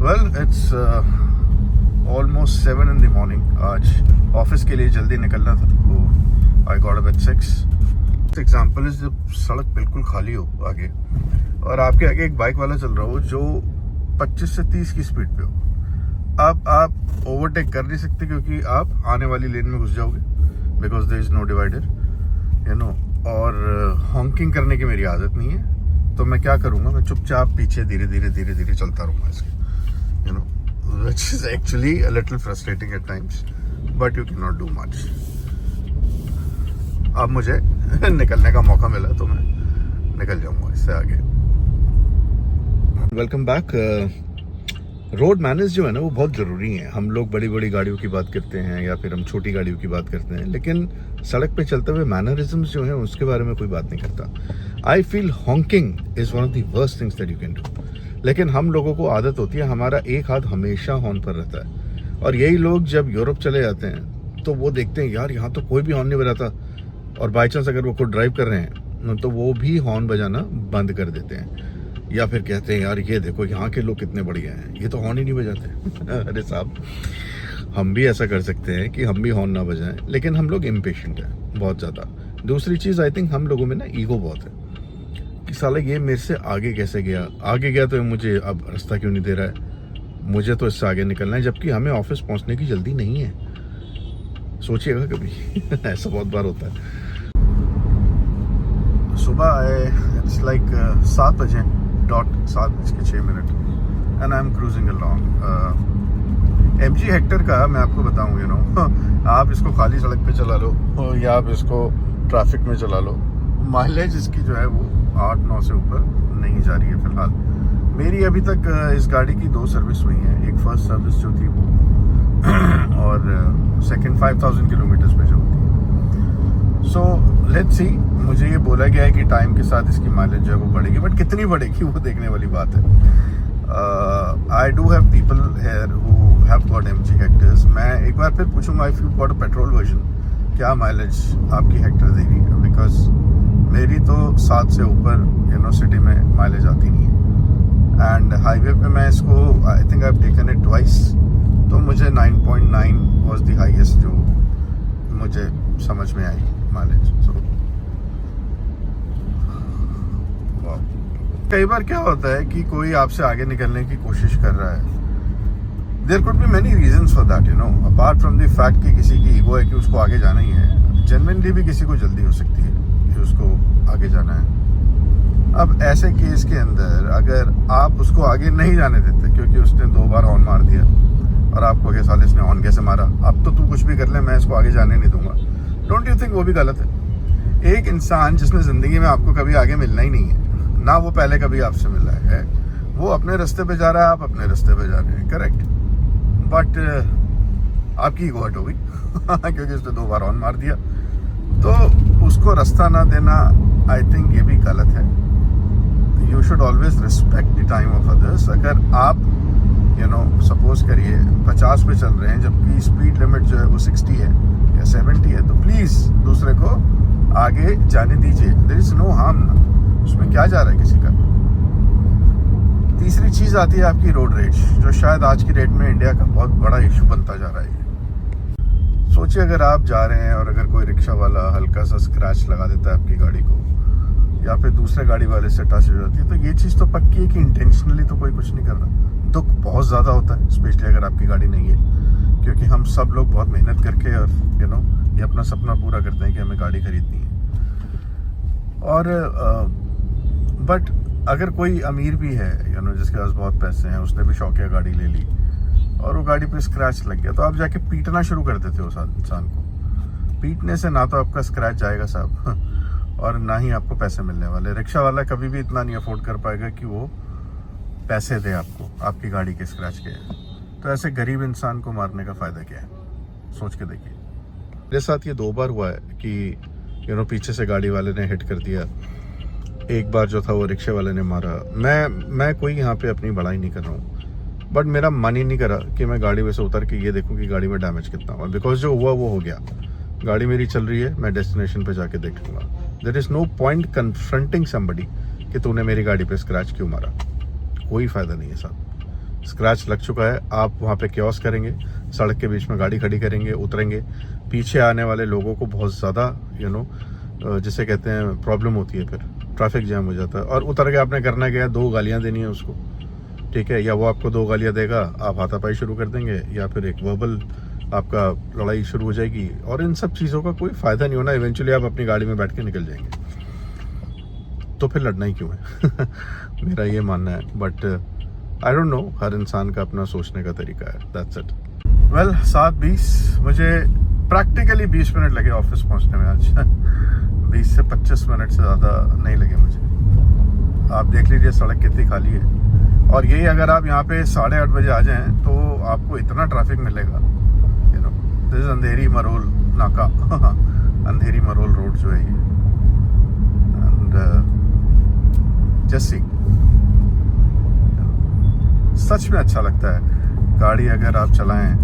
Well it's almost 7 in the morning. आज office के लिए जल्दी निकलना था, तो I got up at 6. Example is जब सड़क बिल्कुल खाली हो आगे और आपके आगे एक बाइक वाला चल रहा हो जो 25 से 30 की स्पीड पे हो, अब आप ओवरटेक कर नहीं सकते क्योंकि आप आने वाली लेन में घुस जाओगे because there is no divider, you know. और हॉन्किंग करने की मेरी आदत नहीं है, तो मैं क्या करूँगा, मैं चुपचाप पीछे धीरे धीरे चलता रहूँगा इसके, you know, which is actually a little frustrating at times, but you cannot do much. अब मुझे निकलने का मौका मिला तो मैं निकल जाऊंगा इससे आगे. Welcome back. रोड मैनर्स जो है ना वो बहुत ज़रूरी हैं. हम लोग बड़ी बड़ी गाड़ियों की बात करते हैं या फिर हम छोटी गाड़ियों की बात करते हैं, लेकिन सड़क पे चलते हुए मैनरिज्म्स जो हैं उसके बारे में कोई बात नहीं करता. I feel honking is one of the worst things that you can do. लेकिन हम लोगों को आदत होती है, हमारा एक हाथ हमेशा हॉर्न पर रहता है. और यही लोग जब यूरोप चले जाते हैं तो वो देखते हैं यार यहाँ तो कोई भी हॉर्न नहीं बजाता, और बाई चांस अगर वो खुद ड्राइव कर रहे हैं तो वो भी हॉर्न बजाना बंद कर देते हैं, या फिर कहते हैं यार ये देखो यहाँ के लोग कितने बढ़िया हैं, ये तो हॉर्न ही नहीं बजाते. अरे साहब, हम भी ऐसा कर सकते हैं कि हम भी हॉर्न ना बजाएं, लेकिन हम लोग इम्पेशेंट हैं बहुत ज़्यादा. दूसरी चीज़, आई थिंक हम लोगों में ना ईगो बहुत है कि साला ये मेरे से आगे कैसे गया तो मुझे अब रास्ता क्यों नहीं दे रहा है, मुझे तो इससे आगे निकलना है, जबकि हमें ऑफिस पहुंचने की जल्दी नहीं है. सोचिएगा कभी ऐसा बहुत बार होता है. सुबह इट्स लाइक 7 बजे dot 7:06 and I am cruising along. MG Hector का मैं आपको बताऊं, यू नो, आप इसको खाली सड़क पे चला लो या आप इसको ट्रैफिक में चला लो, माइलेज इसकी जो है वो 8-9 से ऊपर नहीं जा रही है फिलहाल. मेरी अभी तक इस गाड़ी की 2 सर्विस हुई हैं. एक फर्स्ट सर्विस जो थी वो और सेकंड 5000 किलोमीटर्स पे जो होती है. So let's see. मुझे ये बोला गया है कि टाइम के साथ इसकी माइलेज जो है वो बढ़ेगी, बट कितनी बढ़ेगी वो देखने वाली बात है. I do have people here who have got MG hectares. मैं एक बार फिर पूछूंगा, if you got a petrol version, क्या माइलेज आपकी हेक्टर देगी, बिकॉज मेरी तो 7 से ऊपर, यू नो, सिटी में माइलेज आती नहीं है. एंड हाईवे पे मैं इसको I think I have taken it twice, तो मुझे 9.9 वाज द हाईएस्ट जो मुझे समझ में आई माइलेज. सो कई बार क्या होता है कि कोई आपसे आगे निकलने की कोशिश कर रहा है. There could be many reasons for that, you know, apart from the fact कि किसी की ईगो है कि उसको आगे जाना ही है. जेन्युइनली भी किसी को जल्दी हो सकती है कि उसको आगे जाना है. अब ऐसे केस के अंदर अगर आप उसको आगे नहीं जाने देते क्योंकि उसने 2 बार हॉर्न मार दिया और आपको क्या साले इसने हॉर्न कैसे मारा, अब तो तू कुछ भी कर ले, मैं इसको आगे जाने नहीं दूंगा, डोंट यू थिंक वो भी गलत है? एक इंसान जिसने ज़िंदगी में आपको कभी आगे मिलना ही नहीं है ना, वो पहले कभी आपसे मिला है, वो अपने रास्ते पे जा रहा है, आप अपने रास्ते पे जा रहे हैं, करेक्ट, बट आपकी ईगो हर्ट हो गई क्योंकि उसने 2 बार हॉर्न मार दिया, तो उसको रास्ता ना देना आई थिंक ये भी गलत है. You should always respect the time of others. अगर आप, यू नो, सपोज करिए 50 पे चल रहे हैं जबकि स्पीड लिमिट जो है वो 60 है या 70 है, तो प्लीज़ दूसरे को आगे जाने दीजिए. देयर इज नो हार्म ना, उसमें क्या जा रहा है किसी का. तीसरी चीज़ आती है आपकी रोड रेज, जो शायद आज की डेट में इंडिया का बहुत बड़ा इशू बनता जा रहा है. सोचिए अगर आप जा रहे हैं और अगर कोई रिक्शा वाला हल्का सा स्क्रैच लगा देता है आपकी गाड़ी को, या फिर दूसरे गाड़ी वाले से टच हो जाती है, तो ये चीज़ तो पक्की है कि इंटेंशनली तो कोई कुछ नहीं कर रहा. दुख बहुत ज़्यादा होता है, स्पेशली अगर आपकी गाड़ी नहीं है, क्योंकि हम सब लोग बहुत मेहनत करके और, यू नो, ये अपना सपना पूरा करते हैं कि हमें गाड़ी खरीदनी है. और बट अगर कोई अमीर भी है, यू नो, जिसके पास बहुत पैसे हैं, उसने भी शौकिया गाड़ी ले ली और वो गाड़ी पे स्क्रैच लग गया, तो आप जाके पीटना शुरू कर देते हो उस इंसान को. पीटने से ना तो आपका स्क्रैच जाएगा साहब और ना ही आपको पैसे मिलने वाले. रिक्शा वाला कभी भी इतना नहीं अफोर्ड कर पाएगा कि वो पैसे दे आपको आपकी गाड़ी के स्क्रैच के. तो ऐसे गरीब इंसान को मारने का फ़ायदा क्या है, सोच के देखिए. मेरे साथ ये 2 बार हुआ है कि, यू नो, पीछे से गाड़ी वाले ने हिट कर दिया. एक बार जो था वो रिक्शे वाले ने मारा. मैं कोई यहाँ पे अपनी बड़ाई नहीं कर रहा हूँ, बट मेरा मन ही नहीं करा कि मैं गाड़ी में से उतर के ये देखूँ कि गाड़ी में डैमेज कितना हुआ, बिकॉज जो हुआ वो हो गया. गाड़ी मेरी चल रही है, मैं डेस्टिनेशन पे जाके देख लूँगा. There is no point confronting somebody कि तूने मेरी गाड़ी पे स्क्रैच क्यों मारा. कोई फ़ायदा नहीं है साहब. स्क्रैच लग चुका है, आप वहाँ पे क्योस करेंगे, सड़क के बीच में गाड़ी खड़ी करेंगे, उतरेंगे, पीछे आने वाले लोगों को बहुत ज़्यादा जिसे कहते हैं प्रॉब्लम होती है, फिर ट्रैफिक जैम हो जाता है। और उतर के आपने करना क्या है, 2 गालियाँ देनी है उसको, ठीक है, या वो आपको 2 गालियाँ देगा, आप हाथापाई शुरू कर देंगे, या फिर एक वर्बल आपका लड़ाई शुरू हो जाएगी। और इन सब चीज़ों का कोई फ़ायदा नहीं होना, इवेंचुअली आप अपनी गाड़ी में बैठ के निकल जाएंगे, तो फिर लड़ना ही क्यों है मेरा ये मानना है। बट आई डोंट नो, हर इंसान का अपना सोचने का तरीका है, दैट्स इट। वेल 7:20, मुझे प्रैक्टिकली 20 मिनट लगे ऑफिस पहुंचने में आज 20 से 25 मिनट से ज़्यादा नहीं लगे मुझे। आप देख लीजिए सड़क कितनी खाली है, और यही अगर आप यहाँ पे 8:30 बजे आ जाएं तो आपको इतना ट्रैफिक मिलेगा। दिस इज अंधेरी मरोल नाका अंधेरी मरोल रोड जो है ये, एंड जस्ट सच में अच्छा लगता है गाड़ी अगर आप चलाएं,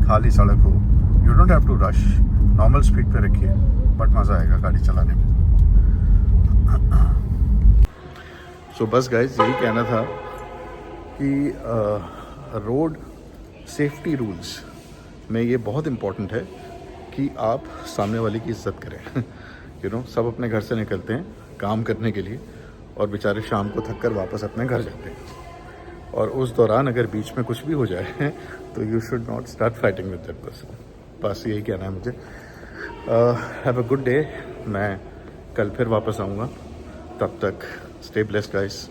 खाली सड़क हो, you don't have to rush, normal speed पे रखिए, बट मज़ा आएगा गाड़ी चलाने में। सो बस गाइज यही कहना था कि रोड सेफ्टी रूल्स में ये बहुत इम्पोर्टेंट है कि आप सामने वाले की इज्जत करें। सब अपने घर से निकलते हैं काम करने के लिए, और बेचारे शाम को थक कर वापस अपने घर जाते हैं, और उस दौरान अगर बीच में कुछ भी हो जाए तो you should not start fighting with that person. बस यही कहना है मुझे। Have a good day. मैं कल फिर वापस आऊँगा, तब तक स्टे ब्लेस्ड गाइस।